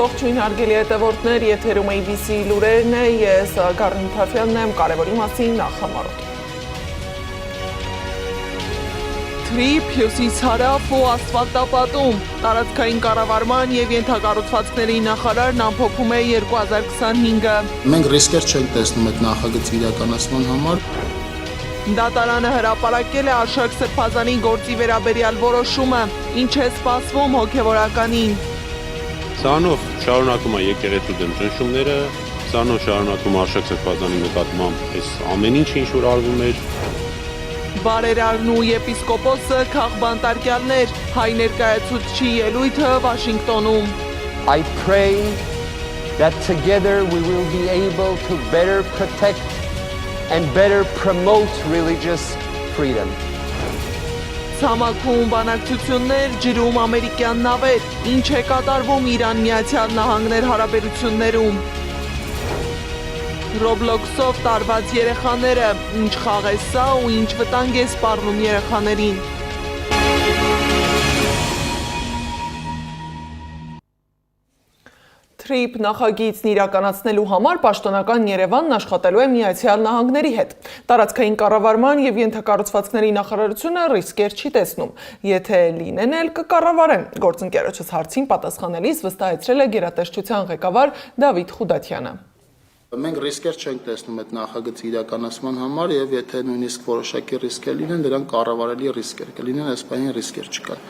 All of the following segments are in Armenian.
Ողջույն հարգելի հետևորդներ, եթերում ABC լուրերն է, ես Գառնիկ Թաֆյանն եմ, կարևորի մասին նախամարոտ։ Թրիփ, հյուսիս-հարավ ու ասֆալտապատում, տարածքային կառավարման և ենթակառուցվածքների նախարարն ամփոփում է 2025-ը։ Մենք ռիսկեր չենք տեսնում այդ նախագծի իրականացման համար։ Դատարանը հրապարակել է Արշակ Սրբազանի գործի վերաբերյալ որոշումը, ինչ է սպասվում հոգևորականին։ Սրանով շարունակում է եկեղեցու դեմ ճնշումները, սրանով շարունակում Արշակ Սրբազանի նկատմամբ այս ամեն ինչ ինչ որ արվում էր։ Բարերարն ու եպիսկոպոսը քաղբանտարկյալներ, հայ ներկայացուցչի ելույթը Վաշինգտոնում։ I pray that together we will be able to better protect and better promote religious freedom. Ցամաքում բանակցություններ, ջրում ամերիկյան նավեր, ինչ է կատարվում Իրան-Միացյալ Նահանգներ հարաբերություններում։ Roblox-ով տարված երեխաները, ինչ խաղ է սա ու ինչ վտանգ է սպառնում երեխաներին։ Թրիփ նախագիծն իրականացնելու համար պաշտոնական Երևանն աշխատելու է Միացյալ Նահանգների հետ։ Տարածքային կառավարման և ենթակառուցվածքների նախարարությունը ռիսկեր չի տեսնում։ Եթե լինեն էլ կկառավարեն, գործընկերոջս հարցին պատասխանելիս վստահեցրել է գերատեսչության ղեկավար Դավիթ Խուդատյանը։ Մենք ռիսկեր չենք տեսնում այդ նախագծի իրականացման համար եւ եթե նույնիսկ որոշակի ռիսկեր լինեն, դրանք կառավարելի ռիսկեր կլինեն, այս պահին ռիսկեր չկան։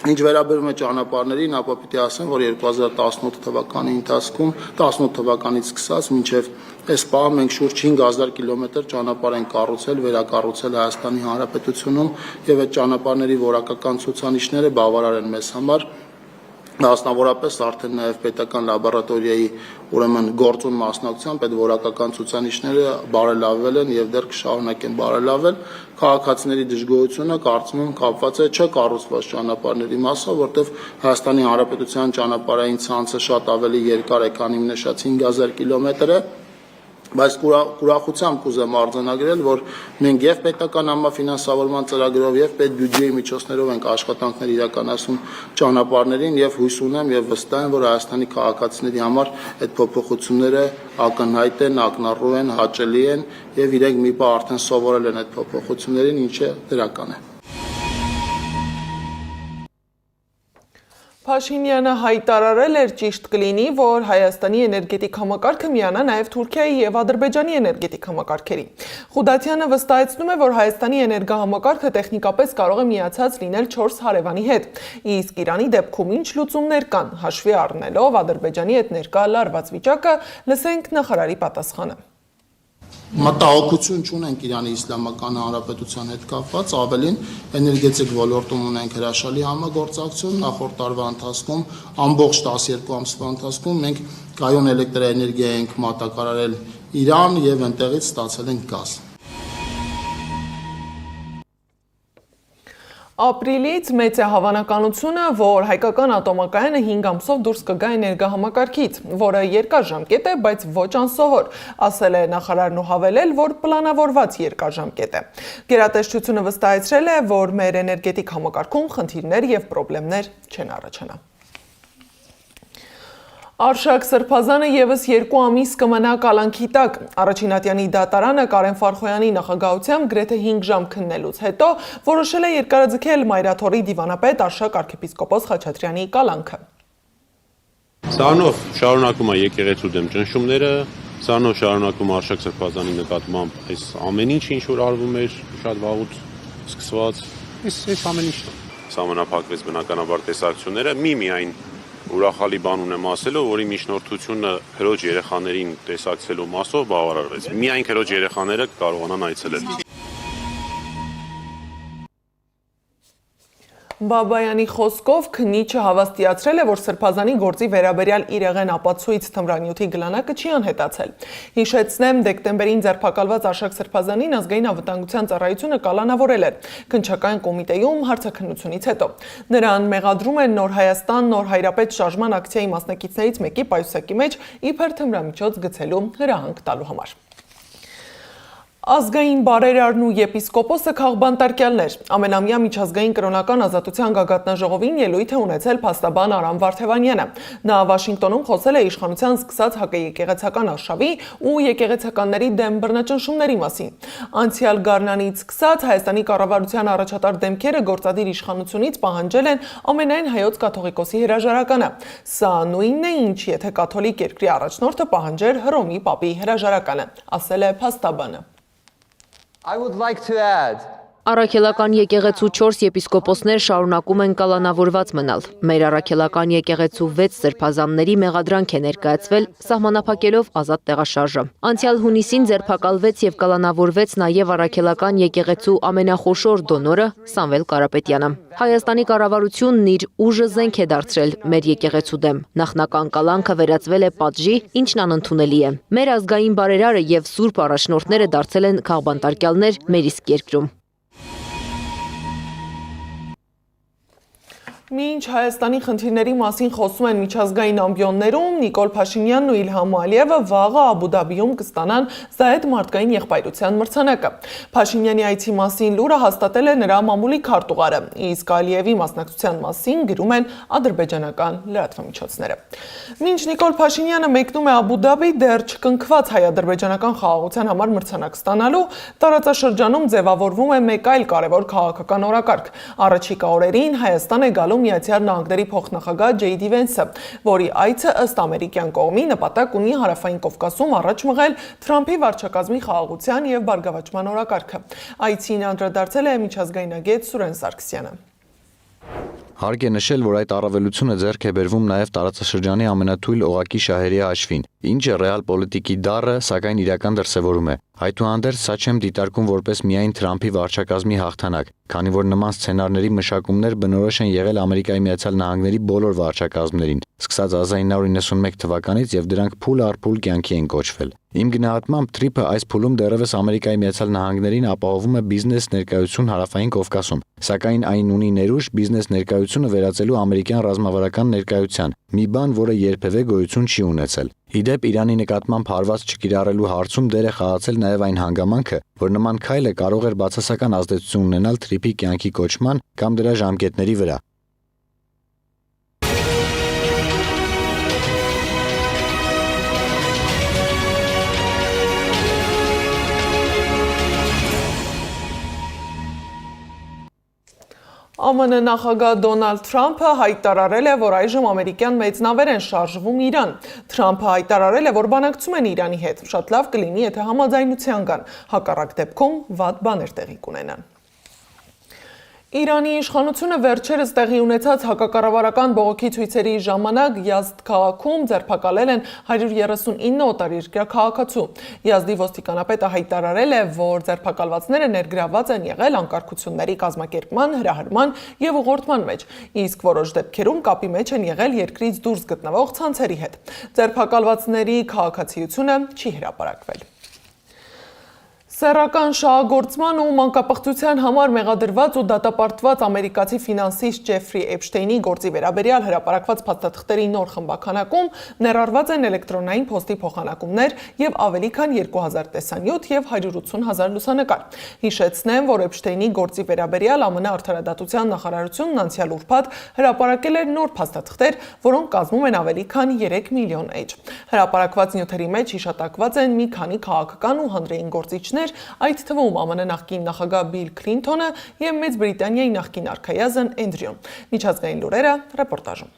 Ինչ վերաբերում է ճանապարհներին, ապա պիտի ասեմ, որ 2018 թվականի ընթացքում 18 թվականից սկսած մինչև այս պահը մենք շուրջ 5000 կիլոմետր ճանապարհ ենք կառուցել, վերակառուցել Հայաստանի Հանրապետությունում եւ այդ ճանապարհների որակական ցուցանիշները բավարար են մեզ համար։ Մասնավորապես արդեն նաև պետական լաբորատորիայի ուրեմն գործուն մասնակցությամբ այդ որակական ցուցանիշները բարելավվել են եւ դեռ կշարունակեն բարելավել։ Քաղաքացիների դժգոհությունը կարծում եմ կապված է չկառուցված ճանապարհների մասով, որտեղ Հայաստանի Հանրապետության ճանապարհային ցանցը շատ ավելի երկար է, քան իմ նշած 5000 կիլոմետրը։ Բայց ուրախությամբ կուզեմ արձանագրել, որ մենք եւ պետական համաֆինանսավորման ծրագրով եւ պետբյուջեի միջոցներով ենք աշխատանքներ իրականացում ճանապարհներին եւ հույս ունեմ եւ վստահ եմ, որ Հայաստանի քաղաքացիների համար այդ փոփոխությունները ակնհայտ են, ակնառու են, հաճելի են եւ իրենք մի բան արդեն սովորել են այդ փոփոխություններին, ինչը դրական է։ Փաշինյանը հայտարարել էր ճիշտ կլինի, որ Հայաստանի էներգետիկ համակարգը միանա նաև Թուրքիայի և Ադրբեջանի էներգետիկ համակարգերին։ Խուդատյանը վստահեցնում է, որ Հայաստանի էներգահամակարգը տեխնիկապես կարող է միացած լինել 4 հարևանի հետ, իսկ Իրանի դեպքում ինչ լուծումներ կան, հաշվի առնելով Ադրբեջանի հետ ներկա լարված վիճակը, լսենք նախարարի պատասխանը։ Մտահոգություն չունենք Իրանի Իսլամական Հանրապետության հետ կապված, ավելին էներգետիկ ոլորտում ունենք հրաշալի համագործակցություն, նախորդ տարվա ընթացքում ամբողջ 12 ամսվա ընթացքում մենք կայուն էլեկտրաէներգիա ենք մատակարարել Իրան եւ այնտեղից ստացել ենք գազ։ Ապրիլից մեծ է հավանականությունը, որ հայկական ատոմակայանը 5 ամսով դուրս կգա էներգահամակարգից, որը երկարաժամկետ է, բայց ոչ անսովոր, ասել է նախարարն ու հավելել, որ պլանավորված երկարաժամկետ է։ Գերատեսչությունը վստահեցրել է, որ մեր էներգետիկ համակարգում խնդիրներ եւ պրոբլեմներ չեն առաջանա։ Արշակ Սրբազանը եւս 2 ամիս կմնա կալանքի տակ։ Առաջինատյանի դատարանը Կարեն Ֆարխոյանի նախագահությամբ գրեթե 5 ժամ քննելուց հետո որոշել է երկարաձգել Մայրաթորի դիվանապետ Արշակ arczepiskopos Խաչատրյանի կալանքը։ Սրանով շարունակում է եկեղեցու դեմ ճնշումները, սրանով շարունակում Արշակ Սրբազանի նկատմամբ այս ամեն ինչ ինչ որ արվում էր շատ վաղուց սկսված, այս ամեն ինչն է։ Սահմանափակվեց բնականաբար տեսակցությունները, միայն ուրախալի բան ունեմ ասելու, որի միջնորդությունը քրոջ երեխաներին տեսակցելու մասով բավարարվեց։ Միայն քրոջ երեխաները կարողանան այցելել։ Բաբայանի խոսքով քննիչը հավաստիացրել է, որ Սրբազանի գործի վերաբերյալ իրեղեն ապացույց թմրանյութի գլանակը չի անհետացել։ Հիշեցնեմ, դեկտեմբերին ձերբակալված Արշակ Սրբազանին ազգային անվտանգության ծառայությունը կալանավորել էր քննչական կոմիտեում հարցաքննությունից հետո։ Նրան մեղադրում են Նոր Հայաստան, Նոր Հայրապետ շարժման ակցիայի մասնակիցներից մեկի պայուսակի մեջ իբր թմրամիջոց գցելու հրահանգ տալու համար։ Ազգային բարերարն ու եպիսկոպոսը քաղբանտարկյալներ։ Ամենամյա միջազգային կրոնական ազատության գագաթնաժողովին ելույթ է ունեցել փաստաբան Արամ Վարդևանյանը։ Նա Վաշինգտոնում խոսել է իշխանության սկսած հակաեկեղեցական արշավի ու եկեղեցականների դեմ բռնաճնշումների մասին։ Անցյալ գարնանից սկսած Հայաստանի կառավարության առաջատար դեմքերը գործադիր իշխանությունից պահանջել են ամենայն հայոց կաթողիկոսի հրաժարականը։ Սա նույնն է, ինչ եթե կաթոլիկ երկրի առաջնորդը պահանջեր Հռոմի պապի հրաժարականը, ասել է փաստաբանը։ I would like to add Առաքելական եկեղեցու 4 եպիսկոպոսներ շարունակում են կալանավորված մնալ։ Մեր առաքելական եկեղեցու 6 սրբազանների մեղադրանք է ներկայացվել սահմանափակելով ազատ տեղաշարժը։ Անցյալ հունիսին ձերբակալվեց եւ կալանավորվեց նաեւ առաքելական եկեղեցու ամենախոշոր դոնորը Սամվել Կարապետյանը։ Հայաստանի կառավարությունն իր ուժը զենք է դարձրել մեր եկեղեցու դեմ։ Նախնական կալանքը վերածվել է պատժի, ինչն անընդունելի է։ Մեր ազգային բարերարը եւ սուրբ առաջնորդները դարձել են քաղբանտարկյալներ մեր իսկ երկրում։ Մինչ Հայաստանի խնդիրների մասին խոսում են միջազգային ամբիոններում, Նիկոլ Փաշինյանն ու Իլհամ Ալիևը վաղը Աբու Դաբիում կստանան Զայեդ մարդկային եղբայրության մրցանակը։ Փաշինյանի այցի մասին լուրը հաստատել է նրա մամուլի քարտուղարը, իսկ Ալիևի մասնակցության մասին գրում են ադրբեջանական լրատվամիջոցները։ Մինչ Նիկոլ Փաշինյանը մեկնում է Աբու Դաբի, դեռ չկնքված հայ-ադրբեջանական խաղաղության համար մրցանակ ստանալու, տարածաշրջանում ձևավորվում է մեկ այլ կարևոր քաղաքական օրակարգ։ Առաջիկա օրերին Հայաստան է գալու Միացյալ Նահանգների փոխնախագահ Ջեյ Դի Վենսը, որի այցը ըստ ամերիկյան կողմի նպատակ ունի Հարավային Կովկասում առաջ մղել Թրամփի վարչակազմի խաղաղության եւ բարգավաճման օրակարգը։ Այցին անդրադարձել է միջազգայնագետ Սուրեն Սարգսյանը։ Հարկ է նշել, որ այդ առավելությունը ձեռք է բերվում նաև տարածաշրջանի ամենաթույլ օղակի շահերի հաշվին, ինչը ռեալ պոլիտիկի դառը, սակայն իրական դրսևորում է։ Այդուհանդերձ սա չեմ դիտարկում որպես միայն Թրամփի վարչակազմի հաղթանակ, քանի որ նման սցենարների մշակումներ բնորոշ են եղել Ամերիկայի Միացյալ Նահանգների բոլոր վարչակազմներին, սկսած 1991 թվականից եւ դրանք փուլ առ փուլ կյանքի են կոչվել։ Իմ գնահատմամբ Թրիփը այս փուլում դեռևս Ամերիկայի Միացյալ Նահանգներին ապահովում է բիզնես ներկայություն Հարավային Կովկասում, սակայն այն ունի ներուժ բիզնես ներկայությունը վերածելու ամերիկյան ռազմավարական ներկայության, մի բան, որը երբևէ գոյություն չի ունեցել։ Իդեպ Իրանի նկատմամբ հարված չկիրառելու հարցում դեր է խաղացել նաև այն հանգամանքը, որ նման քայլը կարող էր բացասական ազդեցություն ունենալ Թրիփի կյանքի կոչման կամ դրա ժամկետների վրա։ ԱՄՆ նախագահ Դոնալդ Թրամփը հայտարարել է, որ այժմ ամերիկյան մեծ նավեր են շարժվում Իրան։ Թրամփը հայտարարել է, որ բանակցում են Իրանի հետ։ Շատ լավ կլինի, եթե համաձայնության գան։ Հակառակ դեպքում վատ բաներ տեղի կունենան։ Իրանի իշխանությունը վերջերս տեղի ունեցած հակակառավարական բողոքի ցույցերի ժամանակ Յազդ քաղաքում ձերբակալել են 139 օտարերկրյա քաղաքացու։ Յազդի ոստիկանապետը հայտարարել է, որ ձերբակալվածները ներգրավված են եղել անկարգությունների կազմակերպման, հրահրման եւ ուղղորդման մեջ, իսկ որոշ դեպքերում կապի մեջ են եղել երկրից դուրս գտնվող ցանցերի հետ։ Ձերբակալվածների քաղաքացիությունը չի հրապարակվել։ Սեռական շահագործման ու մանկապղծության համար մեղադրված ու դատապարտված ամերիկացի ֆինանսիստ Ջեֆրի Էփշտեյնի գործի վերաբերյալ հրապարակված փաստաթղթերի նոր խմբականակում ներառված են էլեկտրոնային փոստի փոխանակումներ եւ ավելի քան 2000 տեսանյութ եւ 180,000 լուսանկար։ Հիշեցնեմ, որ Էփշտեյնի գործի վերաբերյալ ԱՄՆ արդարադատության նախարարությունն անցյալ ուրբաթ հրապարակել էր նոր փաստաթղթեր, որոնք կազմում են ավելի քան 3 միլիոն էջ։ Հրապարակված նյութերի մեջ հիշատակված են մի քանի քաղաքական ու հանրային գործիչներ, այդ թվում ԱՄՆ նախկին նախագահ Բիլ Քլինթոնը եւ Մեծ Բրիտանիայի նախկին արքայազն Էնդրյուն։ Միջազգային լուրերը ռեպորտաժում։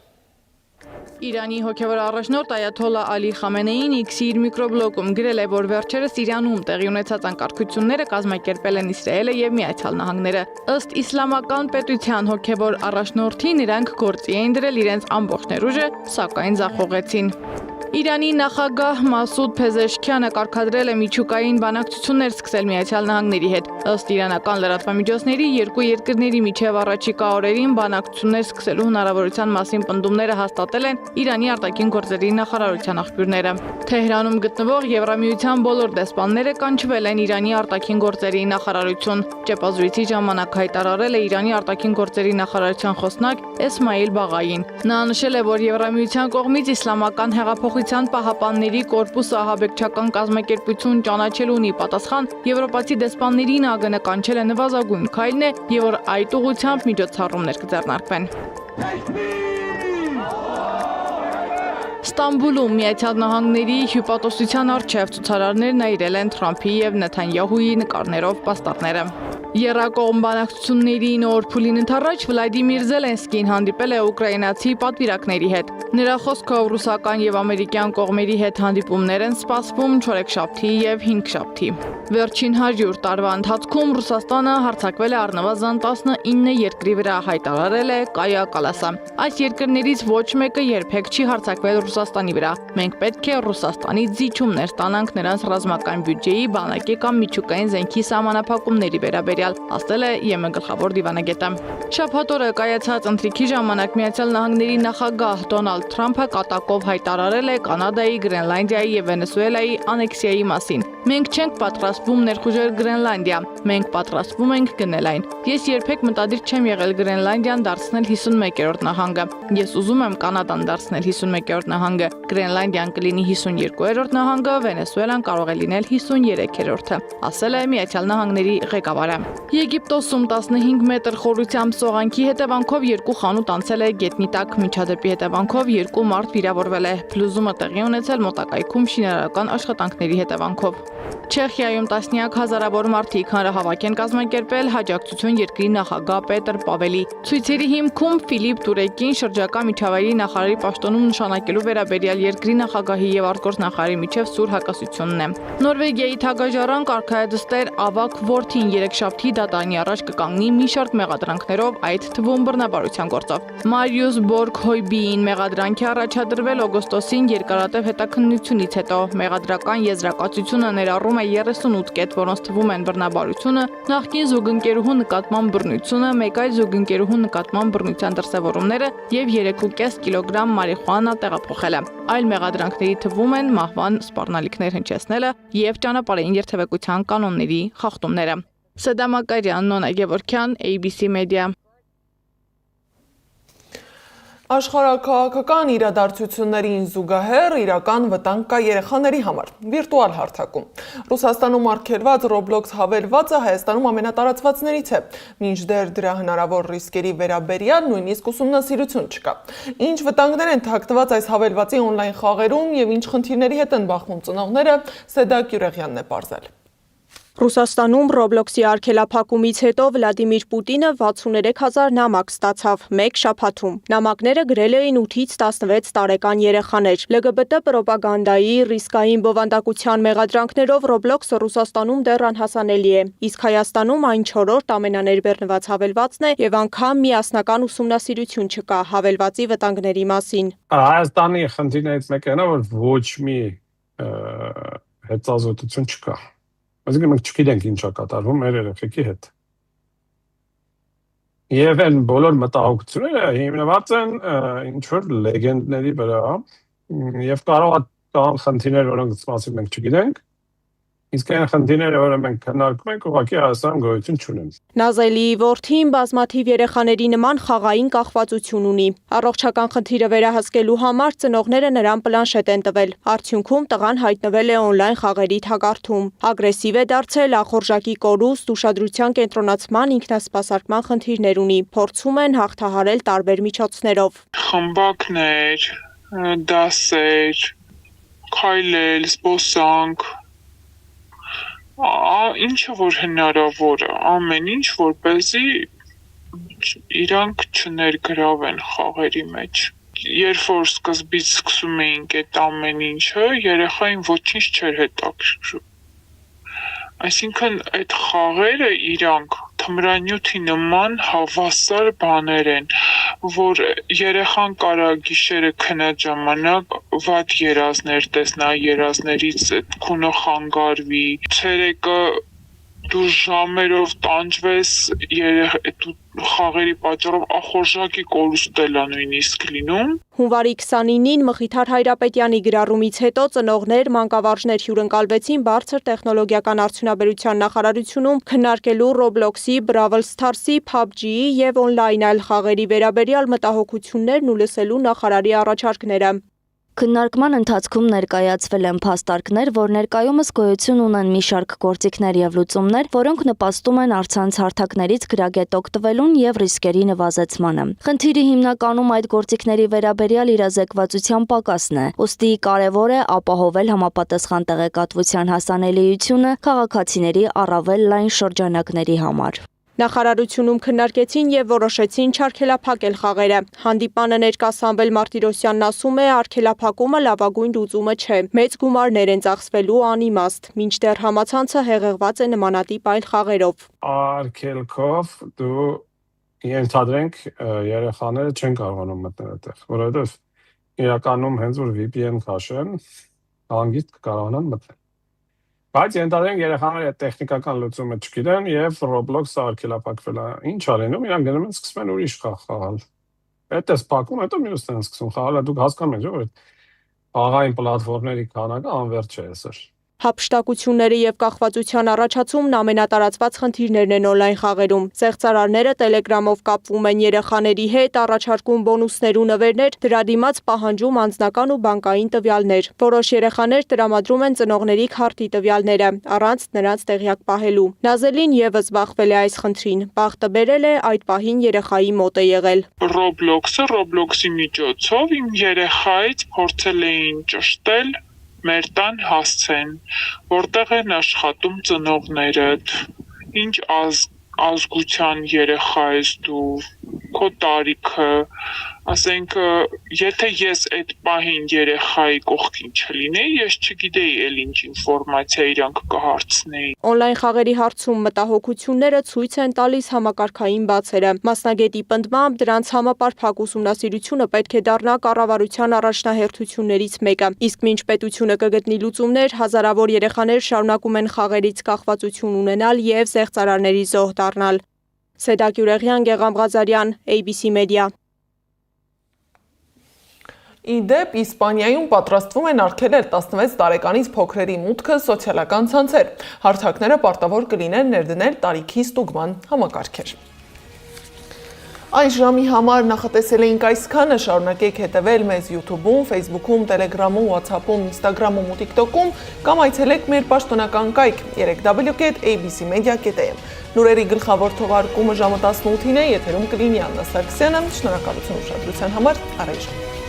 Իրանի հոգևոր առաջնորդ Այաթոլլա Ալի Խամենեին X-ի իր միկրոբլոգում գրել է, որ վերջերս Իրանում տեղի ունեցած անկարգությունները կազմակերպել են Իսրայելը եւ Միացյալ Նահանգները։ Ըստ իսլամական պետության հոգևոր առաջնորդին նրանք գործի էին դրել իրենց ամբողջ ներուժը, սակայն ձախողեցին։ Իրանի նախագահ Մասուդ Փեզեշքյանը կարգադրել է միջուկային բանակցություններ սկսել Միացյալ Նահանգների հետ։ Ըստ իրանական լրատվամիջոցների, երկու երկրների միջև առաջիկա օրերին բանակցություններ սկսելու հնարավորության մասին պնդումները հաստատել են Իրանի արտաքին գործերի նախարարության աղբյուրները։ Թեհրանում գտնվող Եվրամիության բոլոր դեսպանները կանչվել են Իրանի արտաքին գործերի նախարարություն։ Ճեպազրույցի ժամանակ հայտարարել է Իրանի արտաքին գործերի նախարարության խոսնակ Էսմայիլ Բաղային։ Նա նշել է, որ Եվրամիության կողմից իսլամական հեղափոխության Միության Պահապանների կորպուսը ահաբեկչական կազմակերպություն ճանաչել ունի պատասխան, եվրոպացի դեսպաններին ԱԳՆ կանչել է նվազագույն քայլն է եւ որ այդ ուղղությամբ միջոցառումներ կձեռնարկվեն։ Ստամբուլում Միացյալ Նահանգների հյուպատոսության առջև ցուցարարներն այրել են Թրամփի եւ Նեթանյահուի նկարներով պաստառները։ Եռակողմ բանակցություններին օր փուլին ընթառաջ Վլադիմիր Զելենսկին հանդիպել է ուկրաինացի պատվիրակների հետ։ Նրա խոսքով ռուսական եւ ամերիկյան կողմերի հետ հանդիպումներ են սպասվում չորեքշաբթի եւ հինգշաբթի։ Վերջին 100 տարվա ընթացքում Ռուսաստանը հարձակվել է առնվազն 19 երկրի վրա, հայտարարել է Կայա Կալասը։ Այս երկրներից ոչ մեկը երբեք չի հարձակվել Ռուսաստանի վրա։ Մենք պետք է Ռուսաստանից զիջումներ ստանանք նրանց ռազմական բյուջեի, բանակի կամ միջուկային զենքի սահմանափակումների վերաբերյալ, ասել է ԵՄ գլխավոր դիվանագետը։ Շաբաթ օրը կայացած ընթրիքի ժամանակ Միացյալ Նահանգների նախագահ Դոնալդ Թրամփը կատակով հայտարարել է Կանադայի, Գրենլանդիայի եւ Վենեսուելայի անեքսիայի մասին։ Մենք չենք պատրաստվում ներխուժել Գրենլանդիա, մենք պատրաստվում ենք գնել այն։ Ես երբեք մտադիր չեմ եղել Գրենլանդիան դարձնել 51-րդ նահանգը։ Ես ուզում եմ Կանադան դարձնել 51-րդ նահանգը, Գրենլանդիան կլինի 52-րդ նահանգը, Վենեսուելան կարող է լինել 53-րդը, ասել է Միացյալ Նահանգների ղեկավարը։ Եգիպտոսում 15 մետր խորությամբ սողանքի հետևանքով 2 խանութ անցել է գետնի տակ, միջադեպի հետևանքով 2 մարդ վիրավորվել է։ Փլուզումը տեղի ունեցել մոտակայքում շինարարական աշխատանքների հետևանքով։ Չեխիայում տասնյակ հազարավոր մարդիկ հանրահավաք են կազմակերպել հաջակցություն երկրի նախագահ Պետր Պավելի։ Ցույցերի հիմքում Ֆիլիպ Տուրեկին շրջակա միջավայրի նախարարի պաշտոնում նշանակելու վերաբերյալ երկրի նախագահի եւ արտգործնախարարի միջև սուր հակասությունն է։ Նորվեգիայի թագաժառանգ արքայադստեր Ավակ Որթին երեքշաբթի դատարանի առաջ կկանգնի մի շարք մեղադրանքներով, այդ թվում բռնաբարության գործով։ Մարիուս Բորգ Հոյբիին մեղադրանքի առաջադրվել օգոստոսին երկարատև հետաքննությունից հետո։ Մեղադրական եզրակացությունը ներառում է 38 կետ, որոնց թվում են բռնաբարությունը, նախկին զուգընկերուհու նկատմամբ բռնությունը, մեկ այլ զուգընկերուհու նկատմամբ բռնության դրսևորումները եւ 3.5 կիլոգրամ մարիխուանա տեղափոխելը։ Այլ մեղադրանքների թվում են մահվան սպառնալիքներ հնչեցնելը եւ ճանապարհային երթևեկության կանոնների խախտումները։ Սեդամ Ակարյան, Նոնա Գևորգյան, ABC Media։ Աշխարհաքաղաքական իրադարձություններին զուգահեռ իրական վտանգ կա երեխաների համար։ Վիրտուալ հարթակում։ Ռուսաստանում արգելված Roblox հավելվածը Հայաստանում ամենատարածվածներից է։ Մինչդեռ դրա հնարավոր ռիսկերի վերաբերյալ նույնիսկ ուսումնասիրություն չկա։ Ինչ վտանգներ են թաքնված այս հավելվածի օնլայն խաղերում եւ ինչ խնդիրների հետ են բախվում ծնողները, Սեդակ Յուրեղյանն է պարզել։ Ռուսաստանում Roblox-ի արգելափակումից հետո Վլադիմիր Պուտինը 63000 նամակ ստացավ մեկ շաբաթում։ Նամակները գրել էին 8-ից 16 տարեկան երեխաներ։ LGBT պրոպագանդայի, ռիսկային բովանդակության մեղադրանքներով Roblox-ը Ռուսաստանում դեռ անհասանելի է, իսկ Հայաստանում այն 4-րդ ամենաներբեռնված հավելվածն է եւ անգամ միասնական ուսումնասիրություն չկա հավելվածի վտանգների մասին։ Հայաստանի խնդիրներից մեկը նա որ ոչ մի հետազոտություն չկա։ Այսինքն մենք չգիտենք ինչա կատարվում մեր երեխեքի հետ։ Եվ այն բոլոր մտահոգությունները հիմնված են ինչ-որ լեգենդների վրա, եւ կարող է խնդիրներ, որոնց մասին մենք չգիտենք, իսկ այն խնդիրները, որը մենք քննարկում ենք, ուղղակի Հայաստանում գոյություն չունեն։ Նազելիի որդին բազմաթիվ երեխաների նման խաղային կախվածություն ունի։ Առողջական խնդիրը վերահսկելու համար ծնողները նրան պլանշետ են տվել։ Արդյունքում տղան հայտնվել է օնլայն խաղերի թագարթում։ Ագրեսիվ է դարձել, ախորժակի կորուստ, ուշադրության կենտրոնացման, ինքնասպասարկման խնդիրներ ունի։ Փորձում են հաղթահարել տարբեր միջոցներով։ Խմբակներ, դասեր, քայլել, զբոսանք, ինչը որ հնարավոր է, ամեն ինչ, որպեսզի իրանք չներգրավեն խաղերի մեջ։ Երբ որ սկզբից սկսում էինք այդ ամեն ինչը, երեխային ոչինչ չէր հետաքրքրում։ Այսինքն այդ խաղերը իրանք թմրանյութի նման հավասար բաներ են, որ երեխան կարա գիշերը քնած ժամանակ վատ երազներ տեսնա, երազներից քունը խանգարվի, ցերեկը դու ժամերով տանջվես խաղերի պատճառով ախորժակի կորուստել է նույնիսկ լինում։ Հունվարի 29-ին Մխիթար Հայրապետյանի գրառումից հետո ծնողներ, մանկավարժներ հյուրընկալվեցին բարձր տեխնոլոգիական արդյունաբերության նախարարությունում քննարկելու Roblox-ի, Brawl Stars-ի, PUBG-ի եւ օնլայն այլ խաղերի վերաբերյալ մտահոգություններն ու լսելու նախարարի առաջարկները։ Քննարկման ընթացքում ներկայացվել են փաստարկներ, որ ներկայումս գոյություն ունեն մի շարք գործիքներ եւ լուծումներ, որոնք նպաստում են առցանց հարթակներից գրագետ օգտվելուն եւ ռիսկերի նվազեցմանը։ Խնդիրի հիմնականում այդ գործիքների վերաբերյալ իրազեկվածության պակասն է, ուստի կարևոր է ապահովել համապատասխան տեղեկատվության հասանելիությունը քաղաքացիների առավել լայն շրջանակների համար։ Նախարարությունում քննարկեցին եւ որոշեցին չարգելափակել խաղերը։ Հանդիպանը ներկայացվել Մարտիրոսյանն ասում է, արգելափակումը լավագույն լուծումը չէ։ Մեծ գումարներ են ծախսվելու անիմաստ, մինչդեռ համացանցը հեղեղված է նմանատիպ այլ խաղերով։ Արգելքով դու ենթադրենք երեխաները չեն կարողանում մտնել այդտեղ, որովհետեւ իրականում հենց որ VPN քաշեն, հանգիստ կարողանան մտնել։ Բայց ենթադրենք երեխաները այդ տեխնիկական լուծումը չգիտեն եւ Roblox-ը արգելափակվել է։ Ինչ արենում, իրանք գնում են սկսում են ուրիշ խաղ խաղալ։ Այդ էս փակում, հետո մյուսն են սկսում խաղալ, դուք հասկանում եք, որ խաղային պլատֆորմների քանակը անվերջ է այսօր։ Հափշտակությունների եւ կախվածության առաջացումն ամենատարածված խնդիրներն են օնլայն խաղերում։ Ստեղծարարները Telegram-ով կապվում են երեխաների հետ, առաջարկում բոնուսներ ու նվերներ, դրա դիմաց պահանջում անձնական ու բանկային տվյալներ։ Որոշ երեխաներ տրամադրում են ծնողների քարտի տվյալները, առանց նրանց տեղյակ պահելու։ Նազելին եւս զբաղվել է այս խնդրին։ Բախտը բերել է այդ պահին երեխայի մոտ է եղել։ Roblox-ի միջոցով իմ երեխայից փորձել էին ճշտել մեր տան հասցեն, որտեղ են աշխատում ծնողներդ, ինչ ազգության երեխա ես դու, քո տարիքը, ասենք, եթե ես այդ պահին երեխայի կողքին չլինեի, ես չգիտեի էլ ինչ ինֆորմացիա իրանք կհարցնեին։ Օնլայն խաղերի հարցում մտահոգությունները ցույց են տալիս համակարգային բացերը։ Մասնագետի պնդմամբ դրանց համապարփակ ուսումնասիրությունը պետք է դառնա կառավարության առաջնահերթություններից մեկը։ Իսկ մինչ պետությունը կգտնի լուծումներ, հազարավոր երեխաներ շարունակում են խաղերից կախվածություն ունենալ եւ զեղծարարների զոհ դառնալ։ Սեդակ Յուրեղյան, Գեգամ Ղազարյան, ABC Media։ Իդեպ Իսպանիայում պատրաստվում են արգելել 16 տարեկանից փոքրերի մուտքը սոցիալական ցանցեր։ Հարթակները պարտավոր կլինեն ներդնել տարիքի ստուգման համակարգեր։ Այս ժամի համար նախատեսել էինք այսքանը, շարունակեք հետևել մեզ YouTube-ում, Facebook-ում, Telegram-ում, WhatsApp-ում, Instagram-ում ու TikTok-ում կամ այցելեք մեր պաշտոնական կայք www.abcmedia.am։ Լուրերի գլխավոր թողարկումը ժամը 18-ին է, եթերում կլինի Աննա Սարգսյանը։ Շնորհակալություն ուշադրության համար, առայժմ։